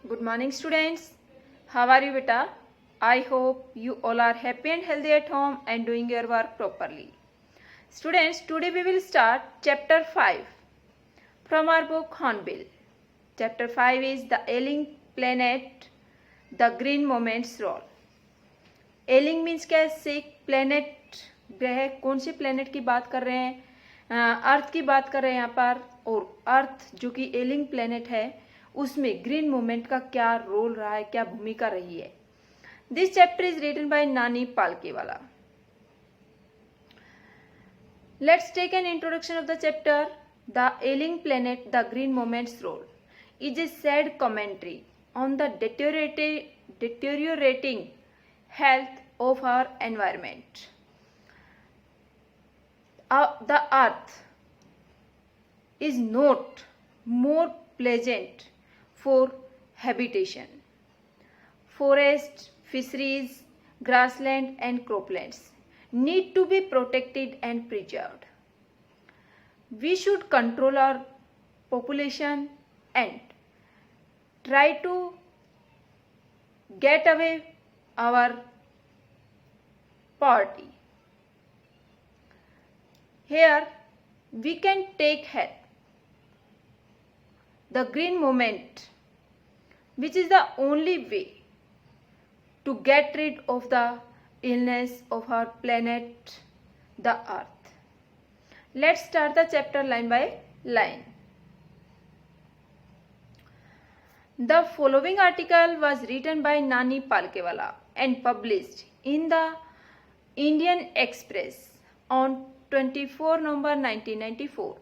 Good morning, students. How are you, beta? I hope you all are happy and healthy at home and doing your work properly. Students, today we will start chapter 5 from our book Hornbill. Chapter 5 is the ailing planet, the green moment's role. Ailing means क्या है? सिक planet, ग्रह. कौन से planet की बात कर रहे हैं? अर्थ की बात कर रहे हैं यहाँ पर. और अर्थ जो कि एलिंग प्लेनेट है उसमें ग्रीन मूवमेंट का क्या रोल रहा है, क्या भूमिका रही है. This chapter is written by Nani Palkhivala. Let's take an introduction of the chapter. The ailing planet, the green movement's role is a sad commentary on the deteriorating health of our environment. The earth is not more pleasant for habitation. Forests, fisheries, grassland and croplands need to be protected and preserved. We should control our population and try to get away our poverty. Here we can take help. The green movement, which is the only way to get rid of the illness of our planet, the earth. Let's start the chapter line by line. The following article was written by Nani Palkewala and published in the Indian Express on 24 नवंबर 1994.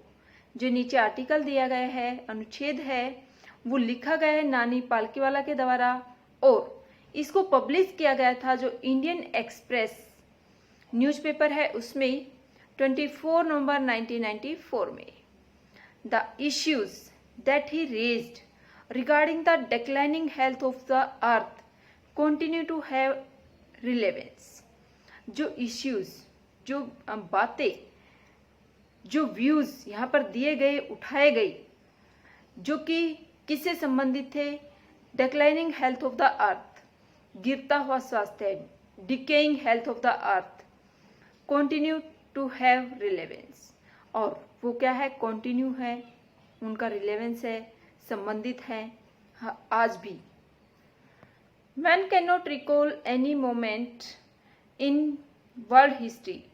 जो नीचे article दिया गया है, अनुच्छेद है, वो लिखा गया है नानी पालकेवाला के द्वारा और इसको पब्लिश किया गया था जो इंडियन एक्सप्रेस न्यूज़पेपर है उसमें 24 नवंबर 1994 में. The issues that he raised regarding the declining health of the earth continue to have relevance. जो issues, जो बातें, जो व्यूज यहाँ पर दिए गए, उठाए गए, जो कि किससे संबंधित थे? Declining health of the earth, गिरता हुआ स्वास्थ्य, decaying health of the earth, continue to have relevance. और वो क्या है? कंटिन्यू है, उनका रिलेवेंस है, संबंधित है आज भी. Man cannot recall any moment in world history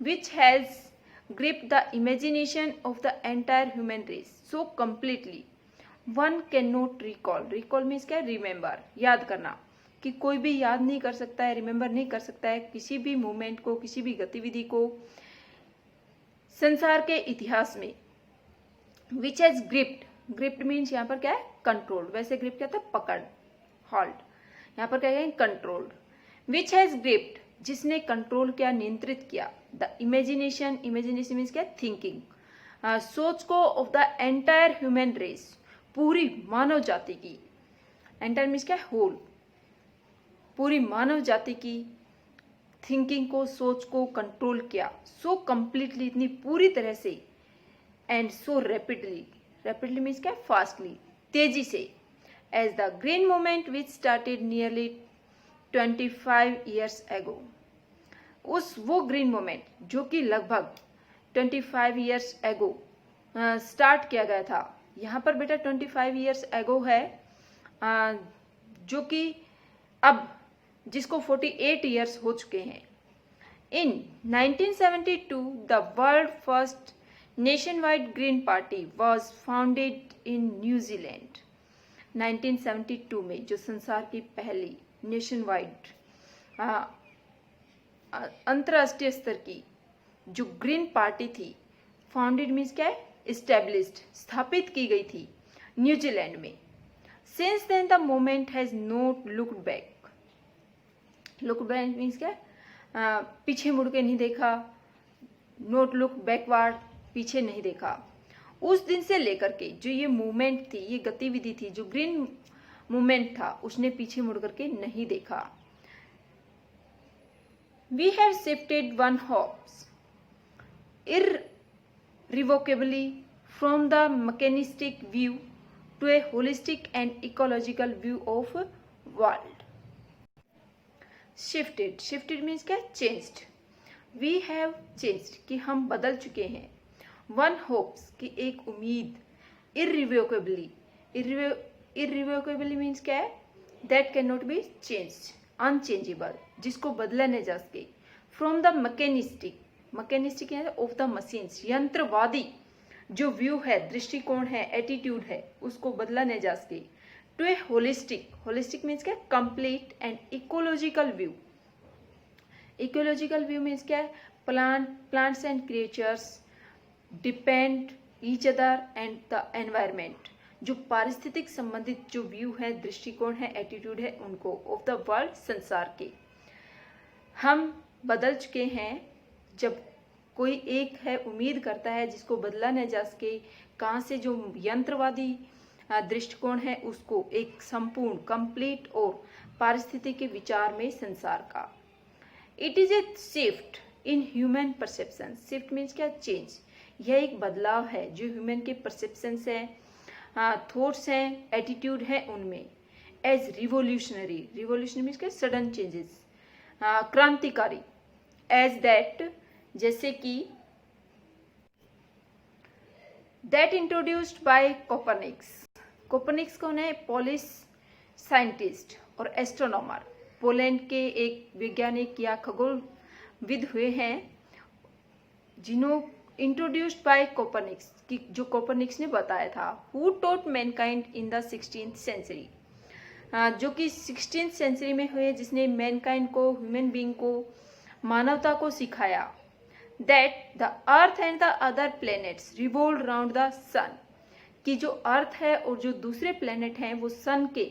which has gripped the imagination of the entire human race so completely. One cannot recall. Recall means क्या? Remember, याद करना. कि कोई भी याद नहीं कर सकता है, रिमेंबर नहीं कर सकता है किसी भी मूवमेंट को, किसी भी गतिविधि को संसार के इतिहास में. Which has gripped. Gripped means यहाँ पर क्या है? कंट्रोल्ड. वैसे ग्रिप क्या था? पकड़, हॉल्ट. यहाँ पर क्या है? कंट्रोल्ड. विच हैज ग्रिप्ड, जिसने कंट्रोल किया, नियंत्रित किया. द इमेजिनेशन, इमेजिनेशन मीन्स क्या? थिंकिंग, सोच को. Of the entire human race, पूरी मानव जाति की. एंटायर मीन्स क्या? होल. पूरी मानव जाति की थिंकिंग को, सोच को कंट्रोल किया. सो कंप्लीटली, इतनी पूरी तरह से. And so rapidly, rapidly means क्या? फास्टली, तेजी से. As the green movement which started nearly 25 years ago. वो ग्रीन मूवमेंट जो कि लगभग 25 ईयर्स एगो स्टार्ट किया गया था. यहाँ पर बेटा 25 ईयर्स एगो है, जो कि अब जिसको 48 ईयर्स हो चुके हैं. इन 1972 the world first Nationwide Green Party was founded in New Zealand. 1972 में जो संसार की पहली नेशन वाइड अंतर्राष्ट्रीय स्तर की जो ग्रीन पार्टी थी, फाउंडेड मीन्स क्या है? इस्टेब्लिश्ड, स्थापित की गई थी न्यूजीलैंड में. Since then the movement has not looked back. Look back means क्या? पीछे मुड़ के नहीं देखा. नॉट लुक बैकवर्ड, पीछे नहीं देखा. उस दिन से लेकर के जो ये मूवमेंट थी, ये गतिविधि थी, जो ग्रीन मूवमेंट था, उसने पीछे मुड़ करके नहीं देखा. We have shifted one hops irrevocably from the mechanistic view to a holistic and ecological view of world. Shifted means क्या? Changed. We have changed कि हम बदल चुके हैं. One hopes कि एक उम्मीद. Irrevocably means क्या है? That cannot be changed. Unchangeable, जिसको बदला नहीं जा सके. From the mechanistic है of the machines, यंत्रवादी जो व्यू है, दृष्टिकोण है, एटीट्यूड है, उसको बदला नहीं जा सके. टू ए होलिस्टिक मीन्स क्या? Complete and ecological view. Ecological view means क्या है? Plants and creatures depend each other and the environment. जो पारिस्थितिक संबंधित जो व्यू है, दृष्टिकोण है, एटीट्यूड है, उनको ऑफ द वर्ल्ड, संसार के. हम बदल चुके हैं. जब कोई एक है उम्मीद करता है जिसको बदला न जा सके, कहाँ से जो यंत्रवादी दृष्टिकोण है उसको एक संपूर्ण, कंप्लीट और पारिस्थितिक के विचार में संसार का. It is a shift in human perception. Shift means क्या? चेंज. यह एक बदलाव है जो ह्यूमन के परसेप्शंस है, थॉट्स हैं, एटीट्यूड है उनमें. एज रिवोल्यूशनरी मीन्स क्या? सडन चेंजेस, क्रांतिकारी. एज दैट जैसे कि दैट इंट्रोड्यूस्ड बाय कोपर्निकस कौन है? पोलिश साइंटिस्ट और एस्ट्रोनॉमर. पोलैंड के एक वैज्ञानिक या खगोलविद हुए हैं जिन्हों इंट्रोड्यूस्ड बाय कोपर्निकस, कि जो कोपर्निकस ने बताया था. Who taught mankind in the 16th century, जो कि 16th सेंचुरी में हुए, जिसने मैनकाइंड को, ह्यूमन बीइंग को, मानवता को सिखाया. That the earth and the other planets revolve round the sun, कि जो अर्थ है और जो दूसरे प्लेनेट हैं वो सन के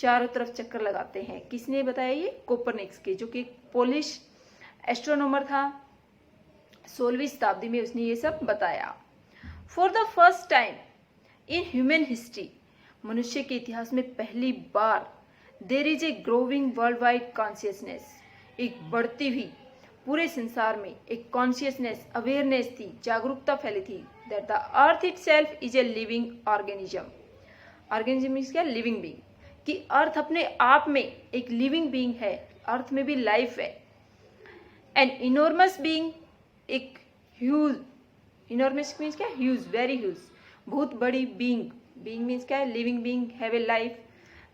चारों तरफ चक्कर लगाते हैं. किसने बताया? ये कोपर्निकस के, जो कि एक पोलिश एस्ट्रोनॉमर था. 16वीं शताब्दी में उसने ये सब बताया. For the first time in human history, मनुष्य के इतिहास में पहली बार, there is a growing world wide consciousness, एक बढ़ती हुई पूरे संसार में एक कॉन्शियसनेस, अवेयरनेस थी, जागरूकता फैली थी. That the earth itself is a living organism. Organism means क्या? Living being. कि अर्थ अपने आप में एक लिविंग बीइंग है, अर्थ में भी लाइफ है. एन इनॉर्मस बीइंग, एक ह्यूज. इनॉर्मस मींस क्या? ह्यूज, वेरी ह्यूज, बहुत बड़ी बीइंग. बीइंग मींस क्या है? Living being, have a life,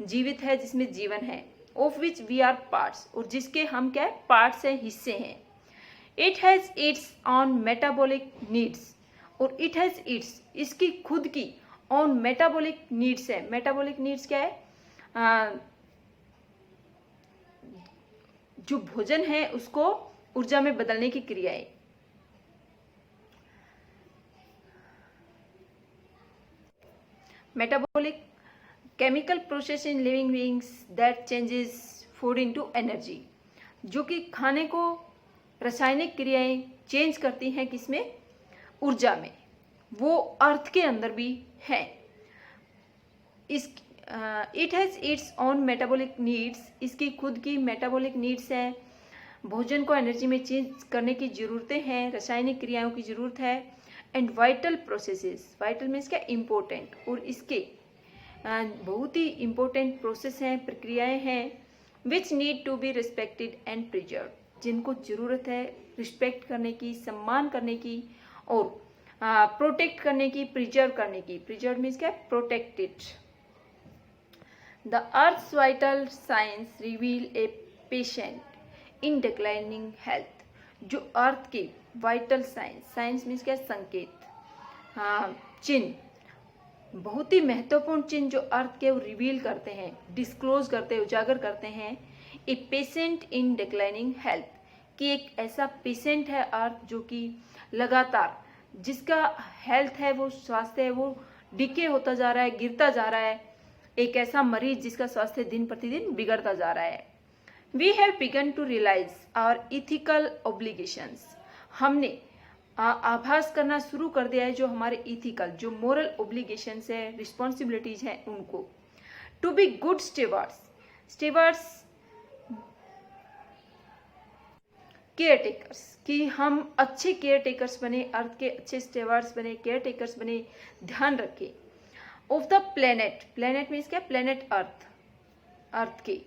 जीवित है, जिसमें जीवन है. Of which we are parts, और जिसके हम क्या है? पार्ट्स हैं, हिस्से हैं. It has its own metabolic needs, और इट हैज इट्स, इसकी खुद की ऑन मेटाबॉलिक नीड्स है. मेटाबॉलिक नीड्स क्या है? जो भोजन है उसको ऊर्जा में बदलने की क्रियाएं. Metabolic chemical process in living beings that changes food into energy, जो कि खाने को रासायनिक क्रियाएं चेंज करती हैं किसमें? ऊर्जा में. वो अर्थ के अंदर भी है. It has its own metabolic needs, इसकी खुद की मेटाबॉलिक नीड्स हैं. भोजन को एनर्जी में चेंज करने की जरूरतें हैं, रासायनिक क्रियाओं की जरूरत है. And vital processes, vital means क्या? इम्पोर्टेंट. और इसके बहुत ही इम्पोर्टेंट प्रोसेस हैं, प्रक्रियाएं हैं. Which need to be respected and preserve, जिनको जरूरत है रिस्पेक्ट करने की, सम्मान करने की और प्रोटेक्ट करने की, प्रिजर्व करने की. प्रिजर्व मीन्स क्या? Protected. The earth's vital science reveal a patient in declining health, जो अर्थ के वाइटल साइंस मीन्स क्या? संकेत, चिन्ह, बहुत ही महत्वपूर्ण चिन्ह जो अर्थ के रिवील करते हैं, डिस्क्लोज करते हैं, उजागर करते हैं. ए पेशेंट इन डिक्लाइनिंग हेल्थ, कि एक ऐसा पेशेंट है अर्थ जो कि लगातार, जिसका हेल्थ है, वो स्वास्थ्य है, वो डिके होता जा रहा है, गिरता जा रहा है. एक ऐसा मरीज जिसका स्वास्थ्य दिन प्रतिदिन बिगड़ता जा रहा है. We have begun to realise our ethical obligations, हमने आभास करना शुरू कर दिया है जो हमारे इथिकल, जो मोरल ऑब्लिगेशंस है, रिस्पॉन्सिबिलिटीज हैं उनको. To be good stewards care takers, कि हम अच्छे केयर टेकर्स बने, अर्थ के अच्छे स्टेवर्ड्स बने, केयर टेकर्स बने, ध्यान रखें. Of the planet, planet means क्या, प्लेनेट अर्थ, अर्थ की,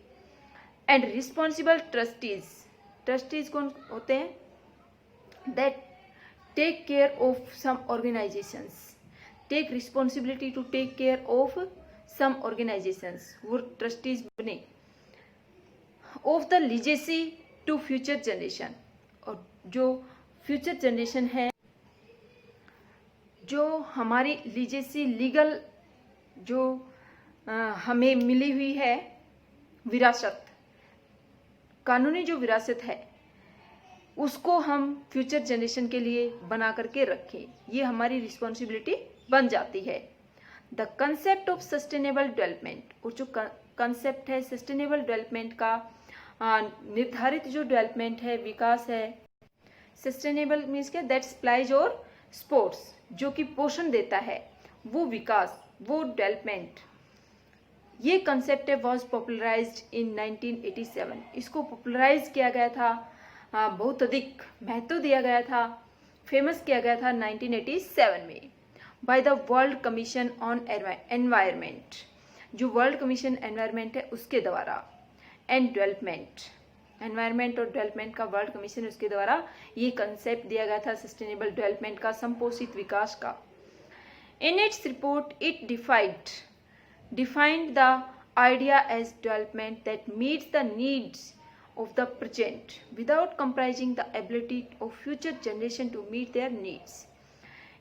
एंड रिस्पॉन्सिबल ट्रस्टीज, ट्रस्टीज कौन होते हैं, that take care of some organisations, take responsibility to take care of some organisations, वो ट्रस्टीज बने, of the legacy to future generation, और जो future generation है, जो हमारी लीजेसी लीगल जो हमें मिली हुई है विरासत, कानूनी जो विरासत है, उसको हम फ्यूचर जनरेशन के लिए बना करके रखें, ये हमारी रिस्पॉन्सिबिलिटी बन जाती है। The concept of sustainable development, और जो कंसेप्ट है सस्टेनेबल डेवलपमेंट का, निर्धारित जो डेवलपमेंट है, विकास है, सस्टेनेबल मीन्स क्या, दैट सप्लाइज और स्पोर्ट्स, जो कि पोषण देता है, वो विकास, वो डेवलपमेंट, ये कंसेप्ट है वॉज पॉपुलराइज्ड इन 1987, इसको पॉपुलराइज किया गया था, बहुत अधिक महत्व दिया गया था, फेमस किया गया था 1987 में, by the world commission on environment, जो वर्ल्ड कमीशन एनवायरमेंट है उसके द्वारा, एंड डेवलपमेंट, एनवायरमेंट और डेवलपमेंट का वर्ल्ड कमीशन, उसके द्वारा ये कंसेप्ट दिया गया था सस्टेनेबल डेवलपमेंट का, संपोषित विकास का। In its report it defined the idea as development that meets the needs of the present without compromising the ability of future generation to meet their needs.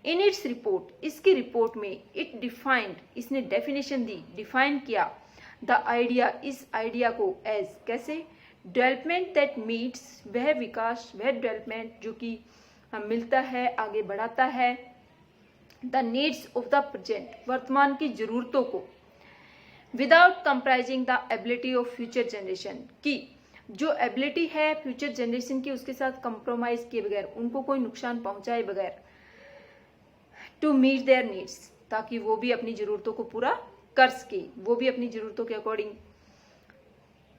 In its report, इसकी report में it defined, इसने definition दी, define किया the idea, इस idea को as, कैसे, development that meets, वह विकास, वह development जो कि मिलता है, आगे बढ़ाता है, the needs of the present, वर्तमान की जरूरतों को, without comprising the ability of future generation, की जो एबिलिटी है फ्यूचर जनरेशन की उसके साथ कंप्रोमाइज किए बगैर, उनको कोई नुकसान पहुंचाए बगैर, टू मीट देयर नीड्स, ताकि वो भी अपनी जरूरतों को पूरा कर सके, वो भी अपनी जरूरतों के अकॉर्डिंग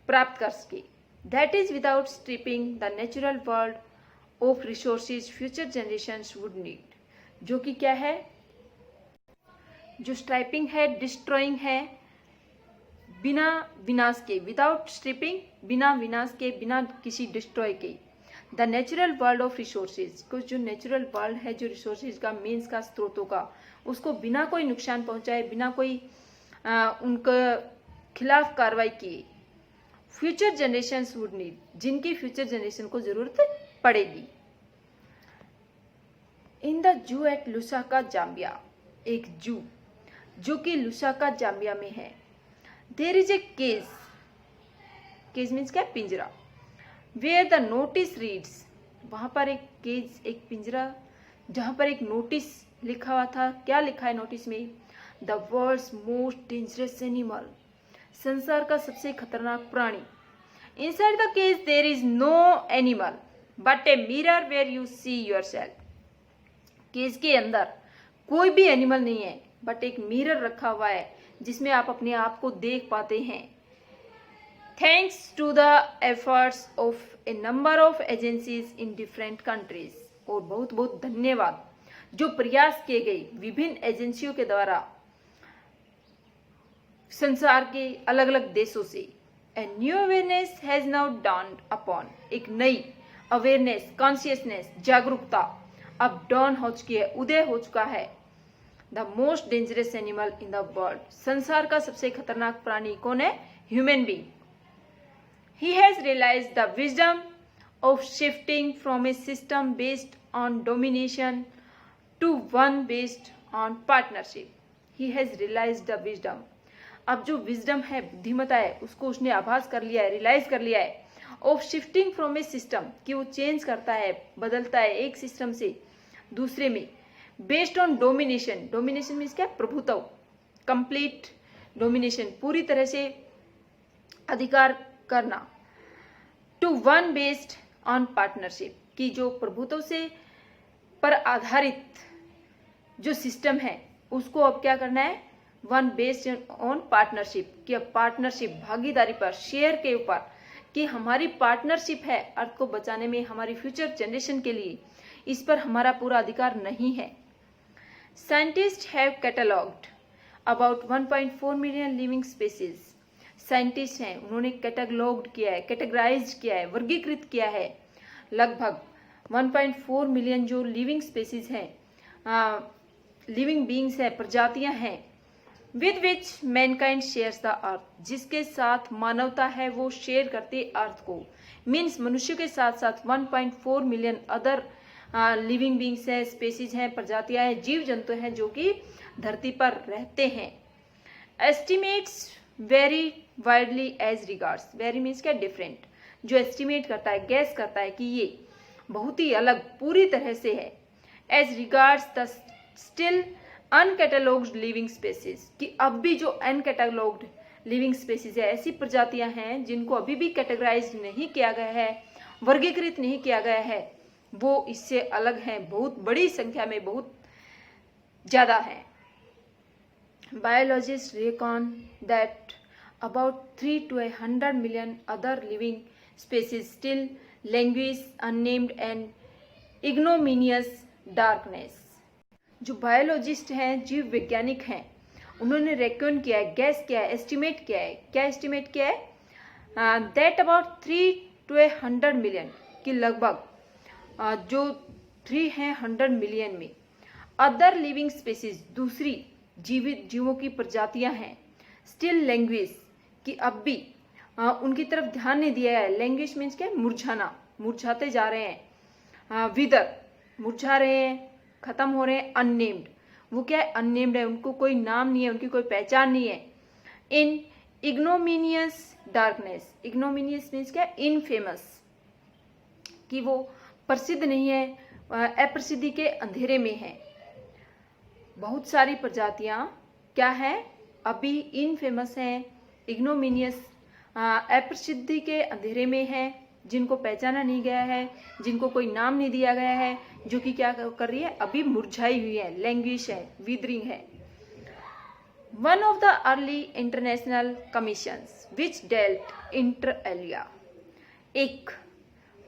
प्राप्त कर सके। That is without stripping the natural world of resources future generations would need, जो कि क्या है, जो स्ट्राइपिंग है, डिस्ट्रॉइंग है, बिना विनाश के, विदाउट स्ट्रिपिंग, बिना विनाश के, बिना किसी डिस्ट्रॉय के, the natural world of resources, कुछ जो नेचुरल वर्ल्ड है, जो रिसोर्सेज का, मीन्स का, स्रोतों का, उसको बिना कोई नुकसान पहुंचाए, बिना कोई उनके खिलाफ कार्रवाई किए, फ्यूचर जनरेशंस वुड नीड, जिनकी फ्यूचर जनरेशन को जरूरत पड़ेगी। In the zoo at Lusaka Zambia, एक जू जो कि लुसाका जाम्बिया में है, there is a cage, cage means क्या, पिंजरा, वेयर द नोटिस रीड्स, वहां पर एक केज, एक पिंजरा, जहां पर एक नोटिस लिखा हुआ था, क्या लिखा है नोटिस में, the world's most dangerous animal, संसार का सबसे खतरनाक प्राणी, inside the cage there is no animal but a mirror where you see yourself, cage के अंदर कोई भी एनिमल नहीं है, बट एक मिरर रखा हुआ है जिसमें आप अपने आप को देख पाते हैं। Thanks to the efforts of a number of agencies in different countries, और बहुत बहुत धन्यवाद जो प्रयास किए गए विभिन्न एजेंसियों के द्वारा संसार के अलग अलग देशों से। A new awareness has now dawned upon, एक नई अवेयरनेस, कॉन्शियसनेस, जागरूकता अब डॉन हो चुकी है, उदय हो चुका है। The most dangerous animal in the world, संसार का सबसे खतरनाक प्राणी कौन है, human being. He has realised the wisdom of shifting from a system based on domination to one based on partnership. He has realised the wisdom, अब जो wisdom है, बुद्धिमत्ता है, उसको उसने आभास कर लिया है, रियलाइज कर लिया है, of shifting from a system, कि वो चेंज करता है, बदलता है एक सिस्टम से दूसरे में, based on domination, domination means क्या, प्रभुत्व, कंप्लीट डोमिनेशन, पूरी तरह से अधिकार करना, to one based on partnership, की जो प्रभुत्व से पर आधारित जो सिस्टम है उसको अब क्या करना है, वन बेस्ड ऑन पार्टनरशिप, कि अब पार्टनरशिप, भागीदारी पर, शेयर के ऊपर, कि हमारी पार्टनरशिप है अर्थ को बचाने में, हमारी फ्यूचर जनरेशन के लिए, इस पर हमारा पूरा अधिकार नहीं है। Scientist have catalogued, about 1.4 million living species. Scientist हैं, उन्होंने कैटेगलॉग्ड किया है, कैटेगराइज किया है, वर्गीकृत किया है लगभग 1.4 मिलियन जो लिविंग स्पेसीज हैं, लिविंग बींग्स हैं, प्रजातियां हैं, with which Mankind shares the earth, जिसके साथ मानवता है वो शेयर करती अर्थ को। मीन्स मनुष्य के साथ साथ 1.4 मिलियन अदर लिविंग बींग्स हैं, स्पेसीज हैं, प्रजातियां हैं, जीव जंतु हैं जो कि धरती पर रहते हैं। Estimates very widely as regards, very means क्या, डिफरेंट, जो एस्टिमेट करता है, गैस करता है कि ये बहुत ही अलग पूरी तरह से है। As regards the still uncatalogued living species, कि अब भी जो अनकैटलॉग्ड लिविंग स्पेसीज है, ऐसी प्रजातियां हैं जिनको अभी भी कैटेगराइज नहीं किया गया है, वर्गीकृत नहीं किया गया है, वो इससे अलग हैं, बहुत बड़ी संख्या में, बहुत ज्यादा है। Biologist Recon that about 3 to 100 million other living species still languish unnamed and ignominious darkness। जो बायोलॉजिस्ट हैं, जीव वैज्ञानिक हैं, उन्होंने रेकॉन किया है, गैस किया है, एस्टिमेट किया है, क्या एस्टिमेट किया है, दैट अबाउट 3 to 100 million, कि लगभग जो 3 हैं 100 मिलियन में, अदर लिविंग स्पेसीज, दूसरी जीवित जीवों की प्रजातियां हैं, स्टिल लैंग्वेज, कि अब भी उनकी तरफ ध्यान नहीं दिया है। लैंग्वेज मीन्स क्या, मुरझाना, मुरझाते जा रहे हैं, विदर, मुरझा रहे हैं, खत्म हो रहे हैं। अननेम्ड, वो क्या है, अननेम्ड है, उनको कोई नाम नहीं है, उनकी कोई पहचान नहीं है। इन इग्नोमिनियस डार्कनेस, इग्नोमिनियस मीन्स क्या, इनफेमस, कि वो प्रसिद्ध नहीं है, अप्रसिद्धि के अंधेरे में है। बहुत सारी प्रजातियां क्या है, अभी इनफेमस हैं, इग्नोमिनियस, अप्रसिद्धि के अंधेरे में है, जिनको पहचाना नहीं गया है, जिनको कोई नाम नहीं दिया गया है, जो कि क्या कर रही है, अभी मुरझाई हुई है, लैंग्विश है, विदरिंग है। One of the early international commissions which dealt inter alia, एक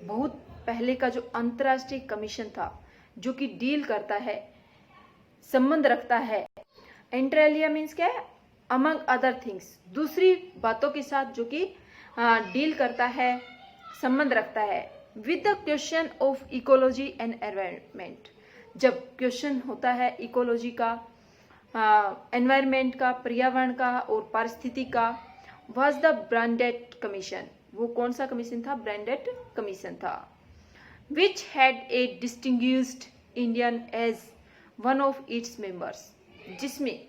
बहुत पहले का जो अंतरराष्ट्रीय कमीशन था जो कि डील करता है, संबंध रखता है, इंटर एलिया मीन्स क्या है, अमंग अदर थिंग्स, दूसरी बातों के साथ जो कि डील करता है, संबंध रखता है, with the question of ecology and environment, जब क्वेश्चन होता है इकोलॉजी का, एनवायरनमेंट का, पर्यावरण का और पारिस्थिति का। वाज द ब्रांडेड कमीशन, वो कौन सा कमीशन था, ब्रांडेड कमीशन था। Which had a distinguished Indian as one of its members, जिसमें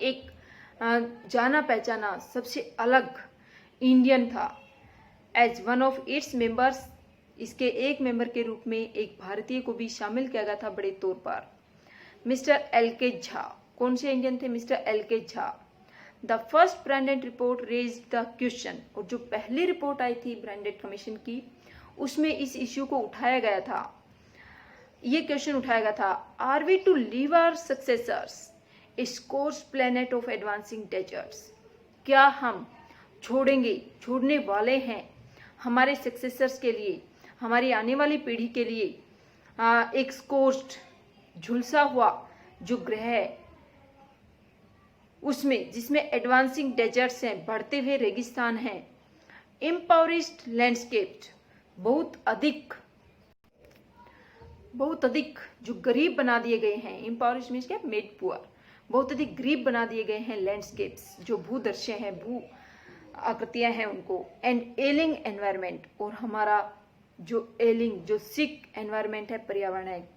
एक जाना पहचाना सबसे अलग इंडियन था, as one of its members, इसके एक मेंबर के रूप में एक भारतीय को भी शामिल किया गया था बड़े तौर पर, मिस्टर एल.के. झा। कौन से इंडियन थे, mister L K. Jha. The first Brandt report raise the question, और जो पहली रिपोर्ट आई थी ब्रांडेड कमीशन की, उसमें इस इश्यू को उठाया गया था, ये क्वेश्चन उठाया गया था, are we to leave our successors a scorched planet of advancing deserts, क्या हम छोड़ने वाले हैं हमारे सक्सेसर्स के लिए, हमारी आने वाली पीढ़ी के लिए एक स्कोर्स्ड, झुलसा हुआ जो ग्रह है, उसमें जिसमें एडवांसिंग डेजर्ट्स हैं, बढ़ते हुए रेगिस्तान हैं, इम्पावरिश्ड लैंडस्केप, बहुत अधिक जो गरीब बना दिए गए हैं, इम्पावरिश्ड मीन्स क्या, मेड पुअर, बहुत अधिक गरीब बना दिए गए हैं लैंडस्केप्स, जो भूदृश्य हैं, भू आकृतियां हैं उनको, एंड एलिंग एनवायरनमेंट, और हमारा जो एलिंग, जो सिक एनवायरनमेंट है, पर्यावरण है।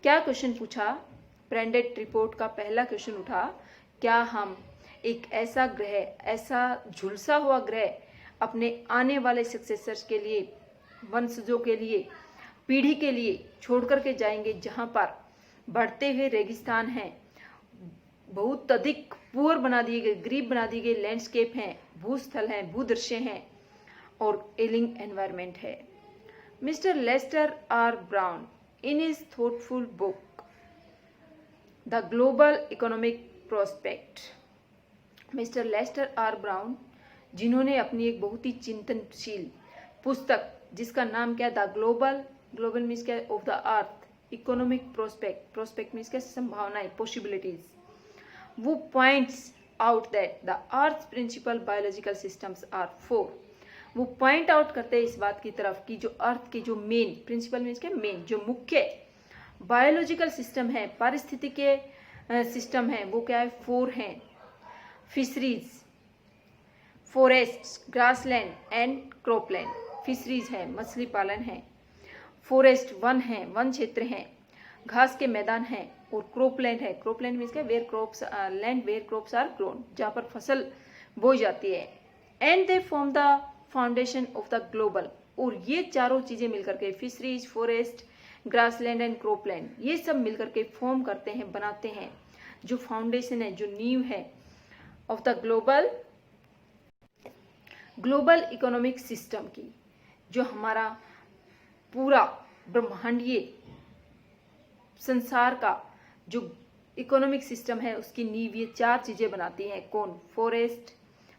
क्या क्वेश्चन पूछा, ब्रांडेड रिपोर्ट का पहला क्वेश्चन उठा, क्या हम एक ऐसा ग्रह, ऐसा झुलसा हुआ ग्रह अपने आने वाले सक्सेसर्स के लिए, वंशजों के लिए, पीढ़ी के लिए छोड़ करके जाएंगे, जहां पर बढ़ते हुए रेगिस्तान हैं, बहुत अधिक पुअर बना दिए गए, गरीब बना दिए गए लैंडस्केप हैं, भूस्थल हैं, भूदृश्य हैं, और एलिंग एनवायरनमेंट है। Mister Lester R Brown in his thoughtful book the global economic prospect, mister Lester R Brown, जिन्होंने अपनी एक बहुत ही चिंतनशील पुस्तक, जिसका नाम क्या, द ग्लोबल मीन्स क्या, of the earth, economic prospect, prospect means क्या, संभावनाएं, पॉसिबिलिटीज, वो points out that the earth principal biological systems are 4। वो पॉइंट आउट करते हैं इस बात की तरफ कि जो अर्थ के जो मेन प्रिंसिपल मीन्स के मेन जो मुख्य बायोलॉजिकल सिस्टम है, पारिस्थितिक के सिस्टम है, वो क्या है 4 हैं। Fisheries, forest, grassland and cropland. Fisheries है, मछली पालन है। फॉरेस्ट वन है, वन क्षेत्र हैं, घास के मैदान हैं। और क्रॉपलैंड है, cropland means where crops land where crops are grown, जहाँ पर फसल बोई जाती है। And they form the foundation of the global. और ये चारों चीजें मिलकर के fisheries, forest, grassland and cropland, ये सब मिलकर के फॉर्म करते हैं, बनाते हैं जो फाउंडेशन है, जो नींव है of the global economic system की। जो हमारा पूरा ब्रह्मांडीय संसार का जो इकोनॉमिक सिस्टम है उसकी नींव ये 4 चीजें बनाती हैं। कौन? Forest,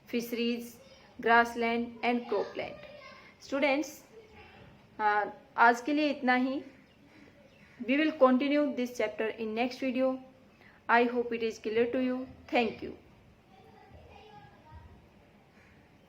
fisheries, grassland and cropland. Students, आज के लिए इतना ही। We will continue this chapter in next video. I hope it is clear to you. Thank you.